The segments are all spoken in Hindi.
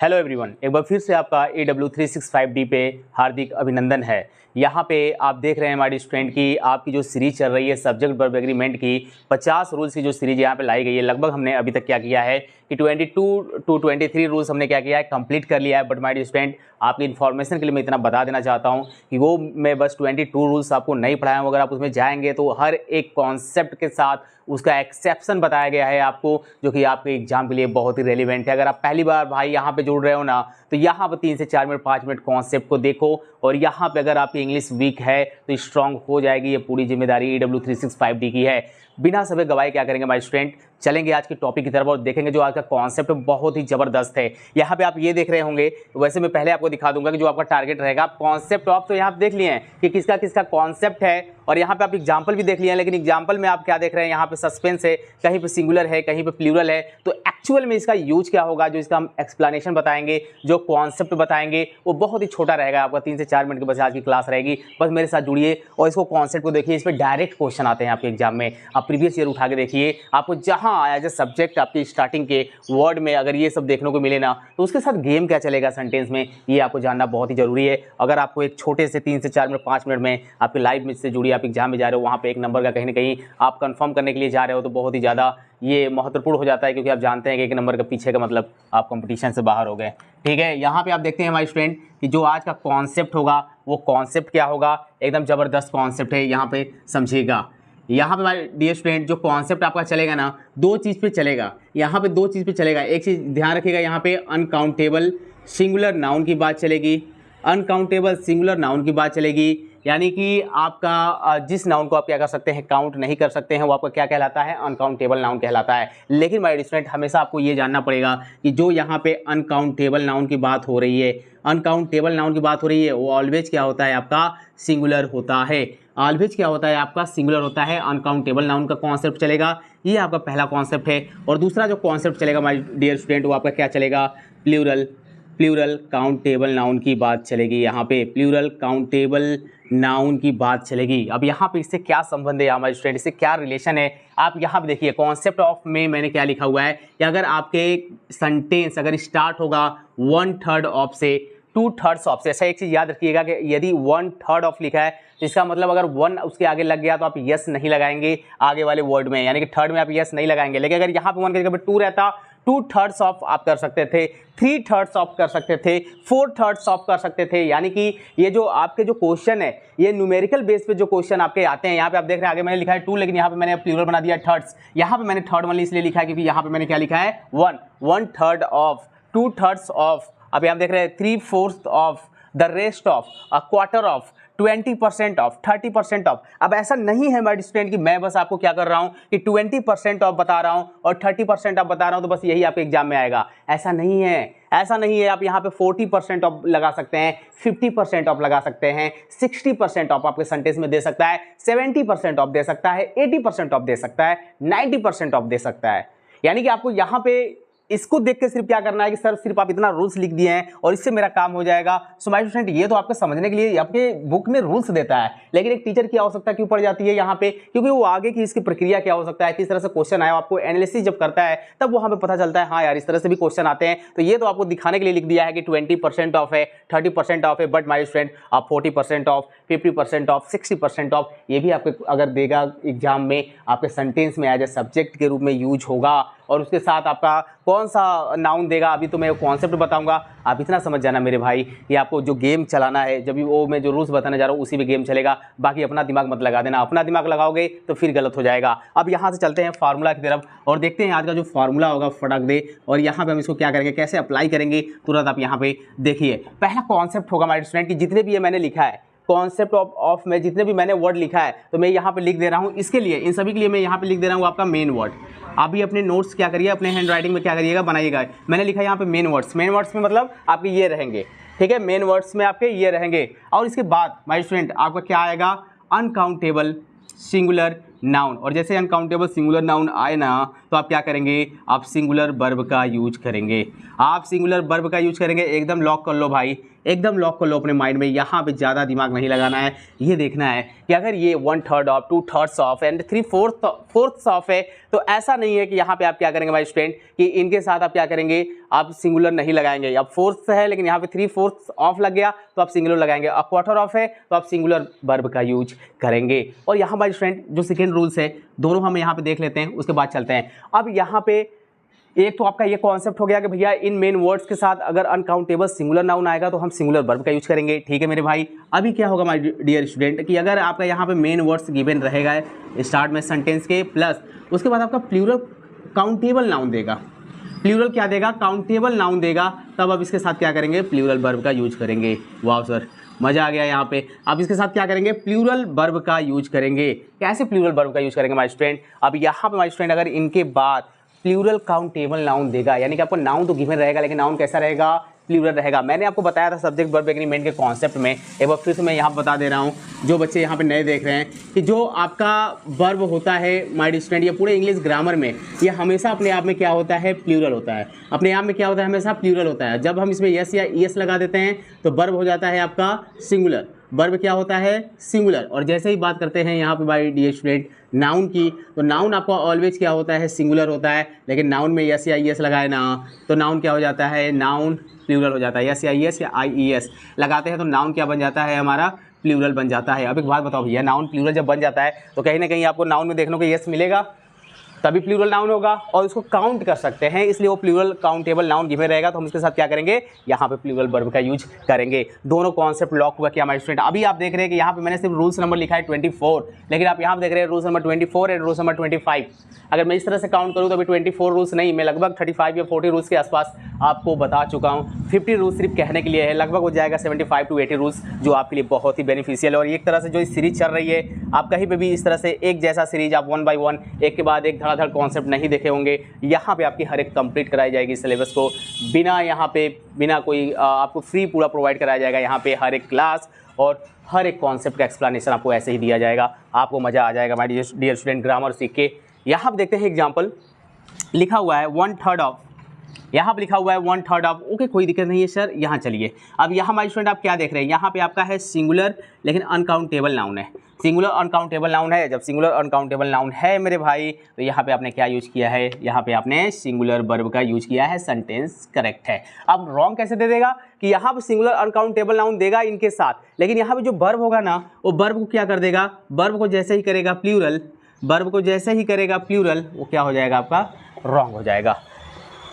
हेलो एवरीवन, एक बार फिर से आपका AW365D पे हार्दिक अभिनंदन है। यहाँ पे आप देख रहे हैं हमारी स्टूडेंट की आपकी जो सीरीज चल रही है सब्जेक्ट वर्ब एग्रीमेंट की 50 रूल्स की जो सीरीज यहाँ पे लाई गई है। लगभग हमने अभी तक क्या किया है कि 22 to 23 रूल्स हमने क्या किया है, कंप्लीट कर लिया है। बट माय डियर स्टूडेंट, आपकी इन्फॉर्मेशन के लिए मैं इतना बता देना चाहता हूँ कि वो मैं बस 22 रूल्स आपको नहीं पढ़ाया हूँ। अगर आप उसमें जाएंगे तो हर एक कॉन्सेप्ट के साथ उसका एक्सेप्शन बताया गया है आपको, जो कि आपके एग्जाम के लिए बहुत ही रेलिवेंट है। अगर आप पहली बार भाई यहाँ पे जुड़ रहे हो ना, तो यहाँ पे 3 से 4 मिनट 5 मिनट कॉन्सेप्ट को देखो। और यहाँ पे अगर आपकी इंग्लिश वीक है तो स्ट्रांग हो जाएगी। ये पूरी जिम्मेदारी AW365D की है। बिना समय गवाए क्या करेंगे माय स्टूडेंट, चलेंगे आज के टॉपिक की तरफ और देखेंगे जो आज का कॉन्सेप्ट बहुत ही जबरदस्त है। यहाँ पे आप ये देख रहे होंगे, वैसे मैं पहले आपको दिखा दूंगा कि जो आपका टारगेट रहेगा। आप कॉन्सेप्ट ऑफ तो यहाँ पे देख लिए हैं कि किसका किसका कॉन्सेप्ट है, और यहाँ पे आप एग्जाम्पल भी देख लिए हैं। लेकिन एग्जाम्पल में आप क्या देख रहे हैं, यहाँ पे सस्पेंस है, कहीं पे सिंगुलर है, कहीं पे प्लूरल है। तो एक्चुअल में इसका यूज क्या होगा, जो इसका हम एक्सप्लेनेशन बताएंगे, जो कॉन्सेप्ट बताएंगे, वो बहुत ही छोटा रहेगा। आपका 3 से 4 मिनट की बस आज की क्लास रहेगी। बस मेरे साथ जुड़िए और इसको कॉन्सेप्ट को देखिए। इस पर डायरेक्ट क्वेश्चन आते हैं आपके एग्जाम में। आप प्रीवियस ईयर उठा के देखिए, आपको जहाँ आया एज ए सब्जेक्ट आपकी स्टार्टिंग के वर्ड में अगर ये सब देखने को मिले ना, तो उसके साथ गेम क्या चलेगा सेंटेंस में, ये आपको जानना बहुत ही जरूरी है। अगर आपको एक छोटे से 3 से 4 मिनट 5 मिनट में आपके लाइव में से जुड़ी, आप एग्जाम में जा रहे हो, वहाँ पे एक नंबर का कहीं ना कहीं आप कंफर्म करने के लिए जा रहे हो, तो बहुत ही ज़्यादा ये महत्वपूर्ण हो जाता है। क्योंकि आप जानते हैं कि एक नंबर के पीछे का मतलब आप कंपटीशन से बाहर हो गए। ठीक है, यहाँ पे आप देखते हैं हमारे स्टूडेंट कि जो आज का कॉन्सेप्ट होगा वो कॉन्सेप्ट क्या होगा, एकदम ज़बरदस्त कॉन्सेप्ट है। यहाँ पे समझिएगा, यहाँ पे हमारे डियर स्टूडेंट जो कॉन्सेप्ट आपका चलेगा ना, 2 चीज़ पे चलेगा। यहाँ पे 2 चीज़ पे चलेगा। एक चीज़ ध्यान रखिएगा, यहाँ पे अनकाउंटेबल सिंगुलर नाउन की बात चलेगी। अनकाउंटेबल सिंगुलर नाउन की बात चलेगी, यानी कि आपका जिस नाउन को आप क्या कर सकते हैं, काउंट नहीं कर सकते हैं, वो आपका क्या कहलाता है, अनकाउंटेबल नाउन कहलाता है। लेकिन माय डियर स्टूडेंट, हमेशा आपको ये जानना पड़ेगा कि जो यहाँ पे अनकाउंटेबल नाउन की बात हो रही है, अनकाउंटेबल नाउन की बात हो रही है, वो ऑलवेज क्या होता है, आपका सिंगुलर होता है। ऑलवेज क्या होता है, आपका सिंगुलर होता है। अनकाउंटेबल नाउन का कॉन्सेप्ट चलेगा, ये आपका पहला कॉन्सेप्ट है। और दूसरा जो कॉन्सेप्ट चलेगा माय डियर स्टूडेंट, वो आपका क्या चलेगा, प्लूरल काउंटेबल नाउन की बात चलेगी। यहाँ पे प्लूरल काउंटेबल नाउन की बात चलेगी। अब यहाँ पे इससे क्या संबंध है हमारे स्टूडेंट, इससे क्या रिलेशन है, आप यहाँ पे देखिए। कॉन्सेप्ट ऑफ में मैंने क्या लिखा हुआ है कि अगर आपके सेंटेंस अगर स्टार्ट होगा 1/3 ऑफ से 2/3 ऑफ से, ऐसा एक चीज़ याद रखिएगा कि यदि 1/3 ऑफ लिखा है, इसका मतलब अगर 1 उसके आगे लग गया तो आप यस नहीं लगाएंगे आगे वाले वर्ड में, यानी कि थर्ड में आप यस नहीं लगाएंगे। लेकिन अगर यहाँ पे 1 की जगह पे 2 रहता, 2/3 ऑफ आप कर सकते थे, 3/3 ऑफ कर सकते थे, 4/3 ऑफ कर सकते थे। यानी कि ये जो आपके जो क्वेश्चन है, ये न्यूमेरिकल बेस पे जो क्वेश्चन आपके आते हैं, यहाँ पे आप देख रहे हैं आगे मैंने लिखा है 2, लेकिन यहाँ पे मैंने प्लूरल बना दिया थर्ड्स। यहाँ पे मैंने थर्ड वाली इसलिए लिखा है क्योंकि यहाँ पे मैंने क्या लिखा है, 1/3 ऑफ, 2/3 ऑफ, अब यहाँ देख रहे हैं 3/4 of, the rest of, a quarter of, 20% of, 30% of. अब ऐसा नहीं है माय स्टूडेंट कि मैं बस आपको क्या कर रहा हूं कि 20% ऑफ बता रहा हूं और 30% ऑफ बता रहा हूं तो बस यही आपके एग्जाम में आएगा। ऐसा नहीं है, ऐसा नहीं है। आप यहाँ पे 40% ऑफ लगा सकते हैं, 50% ऑफ लगा सकते हैं, 60% ऑफ आपके सेंटेंस में दे सकता है, 70% ऑफ दे सकता है, 80% ऑफ दे सकता है, 90% ऑफ दे सकता है। यानी कि आपको यहाँ पे इसको देख के सिर्फ क्या करना है कि सर सिर्फ आप इतना रूल्स लिख दिए हैं और इससे मेरा काम हो जाएगा। सो माय स्टूडेंट, ये तो आपके समझने के लिए आपके बुक में रूल्स देता है, लेकिन एक टीचर की आवश्यकता क्यों पड़ जाती है यहाँ पे, क्योंकि वो आगे की इसकी प्रक्रिया क्या हो सकता है, किस तरह से क्वेश्चन आया, आपको एनालिसिस जब करता है तब वहाँ पे पता चलता है हाँ यार इस तरह से भी क्वेश्चन आते हैं। तो ये तो आपको दिखाने के लिए लिख दिया है कि 20% ऑफ है, 30% ऑफ है, बट माय स्टूडेंट आप 40% ऑफ, 50% ऑफ, 60% ऑफ, ये भी आपके अगर देगा एग्जाम में, आपके सेंटेंस में एज ए सब्जेक्ट के रूप में यूज होगा। और उसके साथ आपका कौन सा नाउन देगा, अभी तो मैं कॉन्सेप्ट बताऊंगा। आप इतना समझ जाना मेरे भाई कि आपको जो गेम चलाना है, जब भी वो मैं जो रूल्स बताने जा रहा हूँ उसी में गेम चलेगा। बाकी अपना दिमाग मत लगा देना, अपना दिमाग लगाओगे तो फिर गलत हो जाएगा। अब यहाँ से चलते हैं फार्मूला की तरफ और देखते हैं आज का जो फार्मूला होगा फटक दे, और यहाँ पे हम इसको क्या करेंगे, कैसे अप्लाई करेंगे, तुरंत आप यहाँ पे देखिए। पहला कॉन्सेप्ट होगा हमारे स्टूडेंट की, जितने भी ये मैंने लिखा है कॉन्सेप्ट ऑफ में जितने भी मैंने वर्ड लिखा है, तो मैं यहाँ पे लिख दे रहा हूँ इसके लिए, इन सभी के लिए मैं यहाँ पे लिख दे रहा हूँ आपका मेन वर्ड। अभी अपने नोट्स क्या करिए, अपने हैंड राइटिंग में क्या करिएगा, बनाइएगा। मैंने लिखा है यहाँ पे मेन वर्ड्स, मेन वर्ड्स में मतलब आपके ये रहेंगे, ठीक है, मेन वर्ड्स में आपके ये रहेंगे। और इसके बाद माय स्टूडेंट आपका क्या आएगा, अनकाउंटेबल सिंगुलर नाउन, और जैसे अनकाउंटेबल सिंगुलर नाउन आए ना तो आप क्या करेंगे, आप सिंगुलर वर्ब का यूज करेंगे। आप सिंगुलर वर्ब का यूज करेंगे, एकदम लॉक कर लो भाई, एकदम लॉक कर लो अपने माइंड में। यहाँ पे ज़्यादा दिमाग नहीं लगाना है, ये देखना है कि अगर ये 1/3 ऑफ, 2/3 ऑफ एंड 3/4 ऑफ है तो ऐसा नहीं है कि यहाँ पे आप क्या करेंगे भाई स्टूडेंट कि इनके साथ आप क्या करेंगे, आप सिंगुलर नहीं लगाएंगे। अब 4th है लेकिन यहाँ पे 3/4 ऑफ लग गया तो आप सिंगुलर लगाएंगे। अब 1/4 ऑफ है तो आप सिंगुलर वर्ब का यूज करेंगे। और यहाँ भाई स्टूडेंट जो सेकेंड रूल्स है दोनों हम यहाँ पे देख लेते हैं, उसके बाद चलते हैं। अब यहाँ पे एक तो आपका ये कॉन्सेप्ट हो गया कि भैया इन मेन वर्ड्स के साथ अगर अनकाउंटेबल सिंगुलर नाउन आएगा तो हम सिंगुलर वर्ब का यूज करेंगे, ठीक है मेरे भाई। अभी क्या होगा माय डियर स्टूडेंट कि अगर आपका यहाँ पे मेन वर्ड्स गिवन रहेगा स्टार्ट में सेंटेंस के, प्लस उसके बाद आपका प्लूरल काउंटेबल नाउन देगा। प्लूरल क्या देगा, काउंटेबल नाउन देगा, तब अब इसके साथ क्या करेंगे, प्लूरल वर्ब का यूज करेंगे। वाह सर मजा आ गया यहाँ पे। अब इसके साथ क्या करेंगे, प्लूरल वर्ब का यूज करेंगे। कैसे प्लूरल वर्ब का यूज करेंगे माय स्टूडेंट, अब यहाँ पे माय स्टूडेंट अगर इनके बाद प्लूरल काउंटेबल नाउन देगा, यानी कि आपको नाउन तो गिवन रहेगा लेकिन नाउन कैसा रहेगा, प्लूरल रहेगा। मैंने आपको बताया था सब्जेक्ट वर्ब एग्रीमेंट के कॉन्सेप्ट में, एक बार फिर से मैं यहाँ बता दे रहा हूँ जो बच्चे यहाँ पे नए देख रहे हैं कि जो आपका वर्ब होता है माय डियर स्टूडेंट, ये पूरे इंग्लिश ग्रामर में ये हमेशा अपने आप में क्या होता है, प्लूरल होता है। अपने आप में क्या होता है, हमेशा प्लूरल होता है। जब हम इसमें यस या ईएस लगा देते हैं तो वर्ब हो जाता है आपका सिंगुलर, वर्ब क्या होता है, सिंगुलर। और जैसे ही बात करते हैं यहाँ पे माय डियर स्टूडेंट नाउन की, तो नाउन आपका ऑलवेज क्या होता है, सिंगुलर होता है। लेकिन नाउन में यस या ईएस लगाए ना तो नाउन क्या हो जाता है, नाउन प्लूरल हो जाता है। यस या ईएस या आईईएस लगाते हैं तो नाउन क्या बन जाता है, हमारा प्लूरल बन जाता है। अब एक बात बताओ भैया, नाउन प्लूरल जब बन जाता है तो कहीं ना कहीं आपको नाउन में देखने को यस मिलेगा, तभी प्लूरल नाउन होगा और उसको काउंट कर सकते हैं, इसलिए वो प्लूरल काउंटेबल नाउन गिवन रहेगा। तो हम इसके साथ क्या करेंगे, यहाँ पे प्लूरल वर्ब का यूज करेंगे। दोनों कॉन्सेप्ट लॉक हुआ क्या हमारे स्टूडेंट। अभी आप देख रहे हैं कि यहाँ पे मैंने सिर्फ रूल्स नंबर लिखा है 24, लेकिन आप यहाँ पे देख रहे हैं rules number 24 and rules number 25। अगर मैं इस तरह से काउंट करूँ तो अभी 24 रूल्स नहीं, मैं लगभग 35 या 40 रूल्स के आसपास आपको बता चुका हूँ। 50 रूल्स सिर्फ कहने के लिए है, लगभग हो जाएगा 75 to 80 रूल्स जो आपके लिए बहुत ही बेनिफिशियल है। और एक तरह से जो इस सीरीज चल रही है, आप कहीं पे भी इस तरह से एक जैसा सीरीज आप 1 by 1 एक के बाद एक धड़ाधड़ कॉन्सेप्ट नहीं देखे होंगे। यहाँ पे आपकी हर एक कंप्लीट कराई जाएगी सिलेबस को, बिना कोई आपको फ्री पूरा प्रोवाइड कराया जाएगा यहाँ पे हर एक क्लास, और हर एक कॉन्सेप्ट का एक्सप्लेनेशन आपको ऐसे ही दिया जाएगा। आपको मज़ा आ जाएगा माय डियर स्टूडेंट ग्रामर सीख के। यहाँ पे देखते हैं एग्जाम्पल, लिखा हुआ है 1/3 ऑफ, यहाँ पे लिखा हुआ है 1/3 ऑफ। ओके कोई दिक्कत नहीं है सर, यहाँ चलिए। अब यहाँ माय स्टूडेंट आप क्या देख रहे हैं, यहाँ पे आपका है सिंगुलर लेकिन अनकाउंटेबल नाउन है। सिंगुलर अनकाउंटेबल नाउन है, जब सिंगुलर अनकाउंटेबल नाउन है मेरे भाई तो यहाँ पे आपने क्या यूज किया है, यहाँ पे आपने सिंगुलर वर्ब का यूज किया है, सेंटेंस करेक्ट है। अब रॉन्ग कैसे दे देगा कि यहाँ पे सिंगुलर अनकाउंटेबल नाउन देगा इनके साथ, लेकिन यहाँ पे जो वर्ब होगा ना वो वर्ब को क्या कर देगा, वर्ब को जैसे ही करेगा प्लूरल, वर्ब को जैसे ही करेगा प्लूरल, वो क्या हो जाएगा आपका, रॉन्ग हो जाएगा।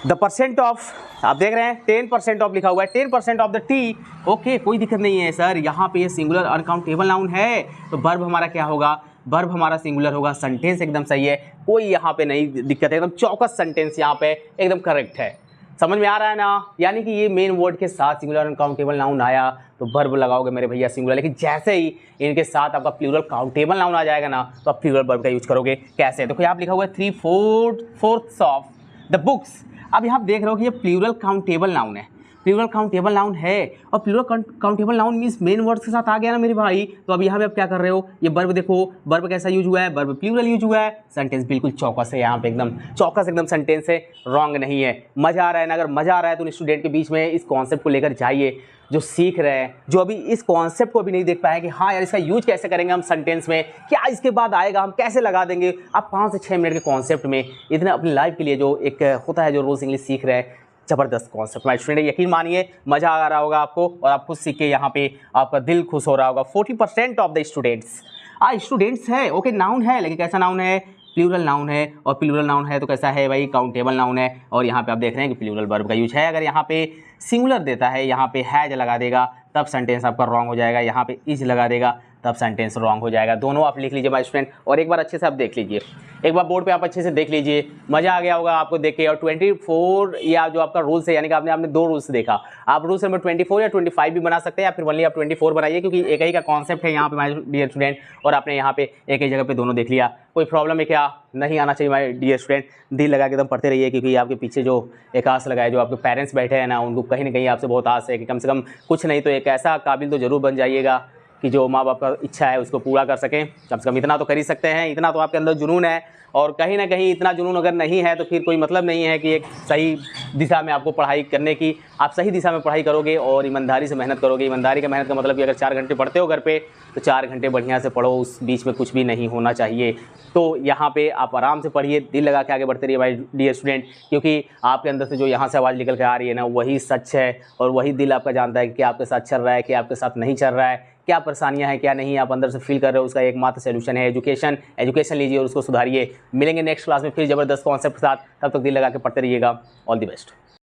द परसेंट ऑफ, आप देख रहे हैं 10% ऑफ लिखा हुआ है, 10% ऑफ द टी। ओके कोई दिक्कत नहीं है सर, यहाँ पे ये सिंगुलर अनकाउंटेबल नाउन है तो वर्ब हमारा क्या होगा, वर्ब हमारा सिंगुलर होगा। सेंटेंस एकदम सही है, कोई यहाँ पे नहीं दिक्कत है, एकदम चौकस सेंटेंस यहाँ पे एकदम करेक्ट है। समझ में आ रहा है ना, यानी कि ये मेन वर्ड के साथ सिंगुलर अनकाउंटेबल नाउन आया तो वर्ब लगाओगे मेरे भैया सिंगुलर, लेकिन जैसे ही इनके साथ आपका प्लूरल काउंटेबल नाउन आ जाएगा ना तो आप प्लूरल वर्ब का यूज करोगे। कैसे, देखो यहाँ लिखा हुआ है 3/4 ऑफ द बुक्स। अब यहाँ देख रहे हो कि ये प्लूरल काउंटेबल नाउन है, प्लूरल काउंटेबल नाउन है, और plural countable noun means main words के साथ आ गया ना मेरे भाई। तो अब यहाँ पे आप क्या कर रहे हो, ये वर्ब देखो, वर्ब कैसा यूज हुआ है, वर्ब प्लूरल यूज हुआ है, सेंटेंस बिल्कुल चौकस है, यहाँ पे एकदम चौकस एकदम सेंटेंस है, रॉन्ग नहीं है। मजा आ रहा है ना, अगर मजा आ रहा है तो स्टूडेंट के बीच में इस कॉन्सेप्ट को लेकर जाइए, जो सीख रहे हैं, जो अभी इस कॉन्सेप्ट को अभी नहीं देख पाए कि हाँ यार इसका यूज कैसे करेंगे हम सेंटेंस में, क्या इसके बाद आएगा, हम कैसे लगा देंगे। आप 5 से 6 मिनट के कॉन्सेप्ट में इतना अपनी लाइफ के लिए जो एक होता है, जो रोज़ इंग्लिश सीख रहे हैं, ज़बरदस्त कॉन्सेप्ट माय स्टूडेंट, यकीन मानिए मज़ा आ रहा होगा आपको और आप खुद सीख के यहाँ पे आपका दिल खुश हो रहा होगा। 40% ऑफ द स्टूडेंट्स है, ओके नाउन है, लेकिन कैसा नाउन है, प्लूरल नाउन है, और प्लूरल नाउन है तो कैसा है भाई, काउंटेबल नाउन है। और यहाँ पे आप देख रहे हैं कि प्लूरल वर्ब का यूज है। अगर यहाँ पे सिंगुलर देता है, यहाँ पे हैज लगा देगा तब सेंटेंस आपका रॉन्ग हो जाएगा, यहाँ पे इज लगा देगा तब सेंटेंस रॉन्ग हो जाएगा। दोनों आप लिख लीजिए माय स्टूडेंट, और एक बार अच्छे से आप देख लीजिए, एक बार बोर्ड पे आप अच्छे से देख लीजिए, मज़ा आ गया होगा आपको देख के। और 24 या जो आपका रूल्स है, यानी कि आपने 2 रूल्स देखा, आप रूल्स नंबर 24 या 25 भी बना सकते हैं, या फिर ओनली आप 24 बनाइए, क्योंकि एक ही का कॉन्सेप्ट है यहाँ पे माय डियर स्टूडेंट, और आपने यहाँ पे एक ही जगह पे दोनों देख लिया। कोई प्रॉब्लम है क्या, नहीं आना चाहिए माय डियर स्टूडेंट, दिल लगा के एकदम पढ़ते रहिए, क्योंकि आपके पीछे जो एक आस लगाए, जो आपके पेरेंट्स बैठे हैं ना, उनको कहीं ना कहीं आपसे बहुत आस है कि कम से कम कुछ नहीं तो एक ऐसा काबिल तो जरूर बन जाइएगा कि जो माँ बाप का इच्छा है उसको पूरा कर सकें। कम से कम इतना तो कर ही सकते हैं, इतना तो आपके अंदर जुनून है। और कहीं ना कहीं इतना जुनून अगर नहीं है तो फिर कोई मतलब नहीं है कि एक सही दिशा में आपको पढ़ाई करने की। आप सही दिशा में पढ़ाई करोगे और ईमानदारी से मेहनत करोगे। ईमानदारी का मेहनत का मतलब कि अगर 4 घंटे पढ़ते हो घर पे तो 4 घंटे बढ़िया से पढ़ो, उस बीच में कुछ भी नहीं होना चाहिए। तो यहाँ पे आप आराम से पढ़िए, दिल लगा के आगे बढ़ते रहिए भाई डियर स्टूडेंट, क्योंकि आपके अंदर से जो यहाँ से आवाज़ निकल के आ रही है ना वही सच है और वही दिल आपका जानता है कि क्या आपके साथ चल रहा है, क्या आपके साथ नहीं चल रहा है, क्या परेशानियां हैं क्या नहीं आप अंदर से फील कर रहे हो। उसका एकमात्र सलूशन है एजुकेशन लीजिए और उसको सुधारिए। मिलेंगे नेक्स्ट क्लास में फिर ज़बरदस्त कॉन्सेप्ट के साथ, तब तक दिल लगा के पढ़ते रहिएगा। All the best.